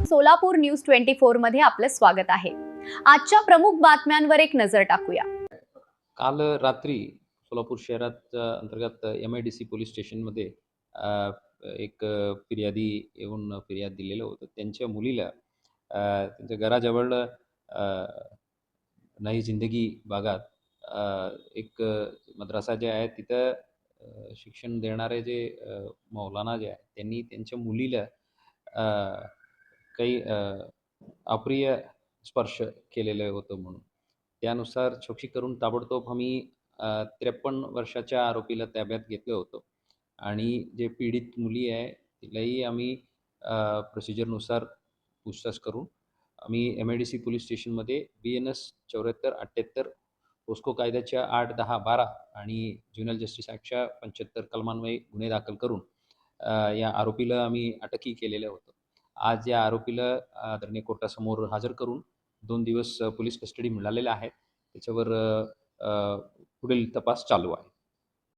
Solapur news 24 मध्ये आपलं स्वागत आहे। आजच्या प्रमुख बातम्यांवर एक नजर टाकूया। काल रात्री सोलापूर शहरात अंतर्गत MIDC पोलीस स्टेशनमध्ये एक फिर्यादी येऊन फिर्याद दिलेलं होतं। त्यांच्या मुलीला त्यांच्या घराजवळ नई जिंदगी भागात एक मद्रासा जे आहे तिथं शिक्षण देणारे जे मौलाना जे आहे त्यांनी त्यांच्या मुलीला काही अप्रिय स्पर्श केलेलं होतं म्हणून त्यानुसार चौकशी करून ताबडतोब आम्ही 53 वर्षाच्या आरोपीला ताब्यात घेतलं होतं आणि जे पीडित मुली आहे तिलाही आम्ही प्रोसिजरनुसार पूछताछ करून आम्ही MIDC पोलीस स्टेशनमध्ये BNS 7478 पोस्को कायद्याच्या 8, 10, 12 आणि ज्युनियल जस्टिस ॲक्टच्या 75 कलमान्वये गुन्हे दाखल करून या आरोपीला आम्ही अटकही केलेलं होतं। आज या आरोपीला आदरणीय कोर्टासमोर हजर करून 2 दिवस पोलीस कस्टडी मिळालेल्या आहेत। त्याच्यावर पुढील तपास चालू आहे।